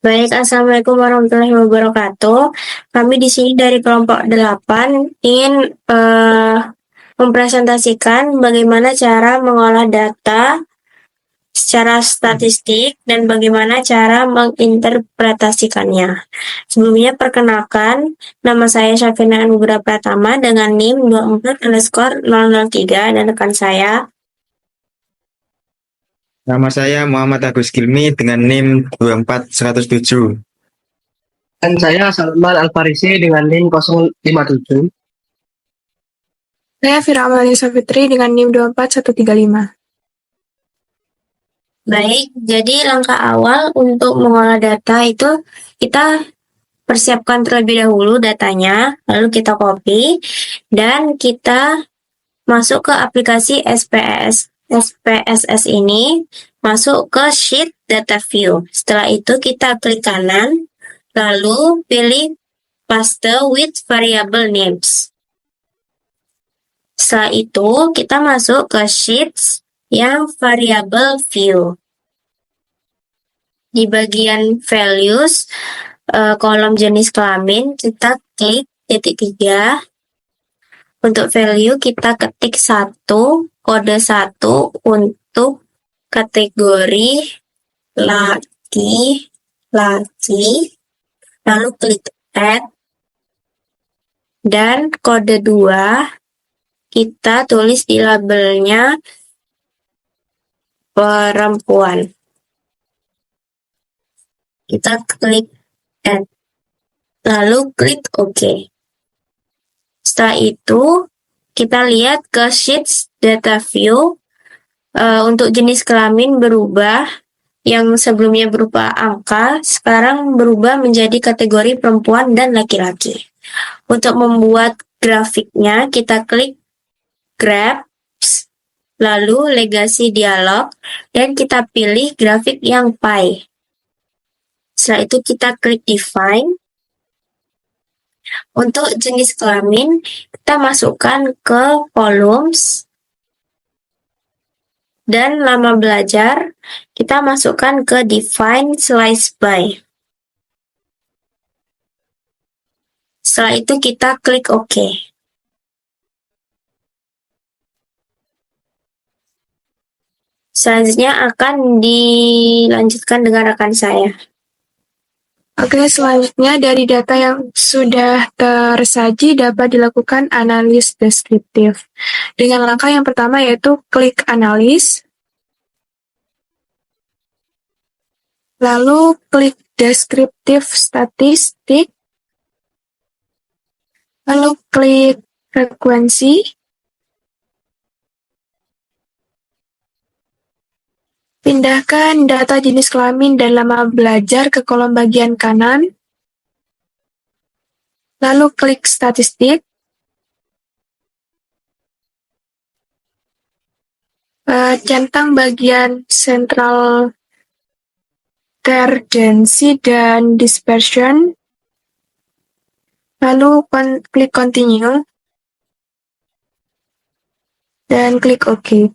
Baik, Assalamualaikum warahmatullahi wabarakatuh. Kami di sini dari kelompok 8 ingin mempresentasikan bagaimana cara mengolah data secara statistik dan bagaimana cara menginterpretasikannya. Sebelumnya perkenalkan, nama saya Syafina Anugrah Pratama dengan NIM 24_003 dan rekan saya. Nama saya Muhammad Agus Gilmi dengan NIM 24107. Dan saya Salman Al-Farisi dengan NIM 057. Saya Fira Amalia Fitri dengan NIM 24135. Baik, jadi langkah awal untuk mengolah data itu kita persiapkan terlebih dahulu datanya, lalu kita copy, dan kita masuk ke aplikasi SPSS ini, masuk ke Sheet Data View. Setelah itu kita klik kanan, lalu pilih Paste with Variable Names. Setelah itu kita masuk ke Sheets yang Variable View. Di bagian Values, kolom jenis kelamin, kita klik titik 3. Untuk value kita ketik 1, kode 1 untuk kategori laki, lalu klik add, dan kode 2 kita tulis di labelnya perempuan. Kita klik add, lalu klik OK. Setelah itu, kita lihat ke Sheets Data View. Untuk jenis kelamin berubah, yang sebelumnya berupa angka, sekarang berubah menjadi kategori perempuan dan laki-laki. Untuk membuat grafiknya, kita klik Graphs, lalu Legacy Dialog, dan kita pilih grafik yang pie. Setelah itu kita klik Define. Untuk jenis kelamin, kita masukkan ke columns, dan lama belajar, kita masukkan ke Define Slice By. Setelah itu kita klik OK. Selanjutnya akan dilanjutkan dengan rekan saya. Oke, selanjutnya dari data yang sudah tersaji dapat dilakukan analis deskriptif. Dengan langkah yang pertama yaitu klik analis, lalu klik deskriptif statistik, lalu klik frekuensi, pindahkan data jenis kelamin dan lama belajar ke kolom bagian kanan, lalu klik statistik, centang bagian central tendency dan dispersion, lalu klik continue, dan klik OK.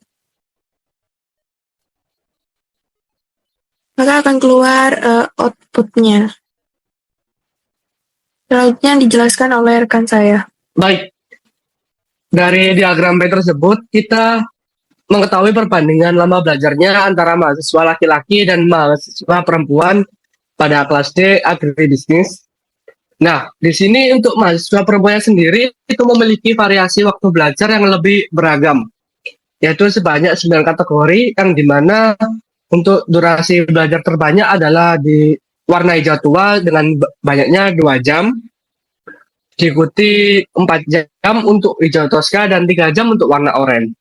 Maka akan keluar outputnya. Selanjutnya dijelaskan oleh rekan saya. Baik, dari diagram pie tersebut kita mengetahui perbandingan lama belajarnya antara mahasiswa laki-laki dan mahasiswa perempuan pada kelas D agribisnis. Nah, di sini untuk mahasiswa perempuan sendiri itu memiliki variasi waktu belajar yang lebih beragam, yaitu sebanyak 9 kategori yang dimana untuk durasi belajar terbanyak adalah di warna hijau tua dengan banyaknya 2 jam, diikuti 4 jam untuk hijau toska dan 3 jam untuk warna oranye.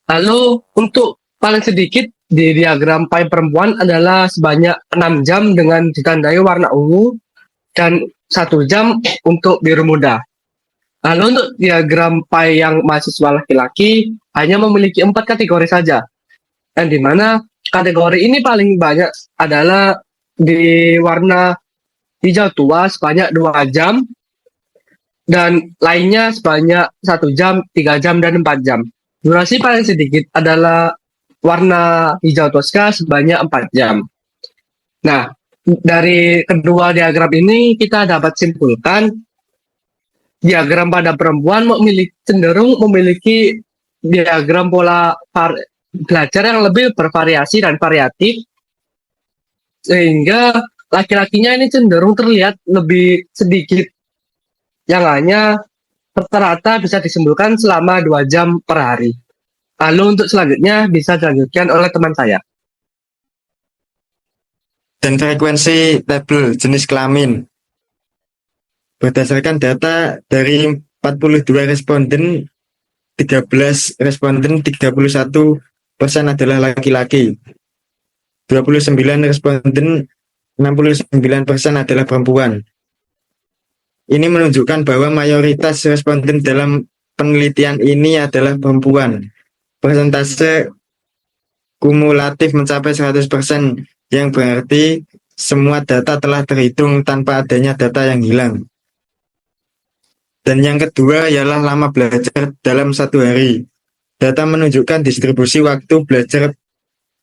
Lalu untuk paling sedikit di diagram pie perempuan adalah sebanyak 6 jam dengan ditandai warna ungu dan 1 jam untuk biru muda. Lalu untuk diagram pie yang mahasiswa laki-laki hanya memiliki 4 kategori saja, dan di mana kategori ini paling banyak adalah di warna hijau tua sebanyak 2 jam, dan lainnya sebanyak 1 jam, 3 jam, dan 4 jam. Durasi paling sedikit adalah warna hijau toska sebanyak 4 jam. Nah, Dari kedua diagram ini kita dapat simpulkan diagram pada perempuan cenderung memiliki diagram pola belajar yang lebih bervariasi dan variatif, sehingga laki-lakinya ini cenderung terlihat lebih sedikit, yang hanya rata-rata bisa disimpulkan selama 2 jam per hari. Lalu untuk selanjutnya bisa dilanjutkan oleh teman saya. Dan frekuensi tabel jenis kelamin. Berdasarkan data dari 42 responden, 13 responden 31% adalah laki-laki. 29 responden 69% adalah perempuan. Ini menunjukkan bahwa mayoritas responden dalam penelitian ini adalah perempuan. Persentase kumulatif mencapai 100%, yang berarti semua data telah terhitung tanpa adanya data yang hilang. Dan yang kedua ialah lama belajar dalam 1 hari. Data menunjukkan distribusi waktu belajar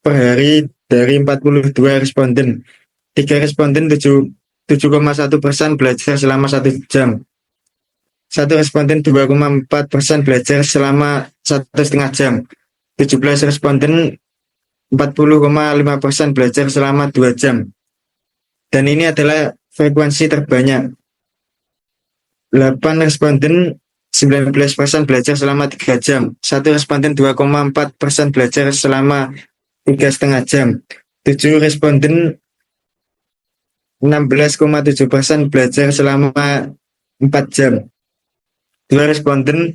per hari dari 42 responden. 3 responden 7,1% belajar selama 1 jam. 1 responden 2,4% belajar selama 1,5 jam. 17 responden 40,5% belajar selama 2 jam. Dan ini adalah frekuensi terbanyak. 8 responden 19% belajar selama 3 jam. 1 responden 2,4% belajar selama 3,5 jam. 7 responden 16,7% belajar selama 4 jam. 2 responden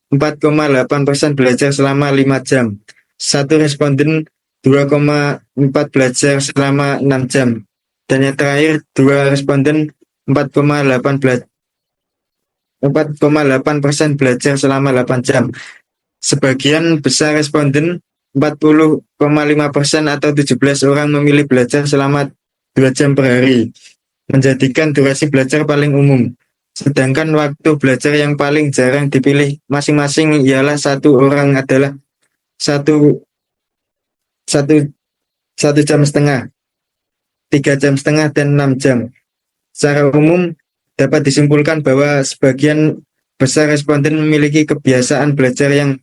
4,8% belajar selama 5 jam. 1 responden 2,4 belajar selama 6 jam. Dan yang terakhir 2 responden 4,8% belajar selama 8 jam. Sebagian besar responden 40,5% atau 17 orang memilih belajar selama 2 jam per hari, menjadikan durasi belajar paling umum. Sedangkan waktu belajar yang paling jarang dipilih masing-masing ialah 1 orang adalah 1 jam setengah, 3 jam setengah, dan 6 jam. Secara umum dapat disimpulkan bahwa sebagian besar responden memiliki kebiasaan belajar yang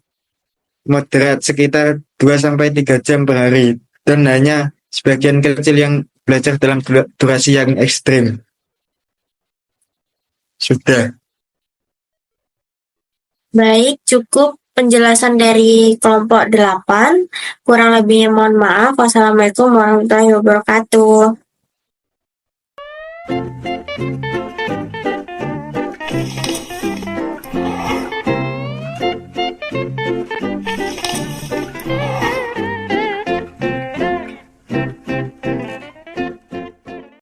moderat sekitar 2-3 jam per hari, dan hanya sebagian kecil yang belajar dalam durasi yang ekstrim. Sudah. Baik, cukup penjelasan dari kelompok 8. Kurang lebihnya mohon maaf. Wassalamualaikum warahmatullahi wabarakatuh.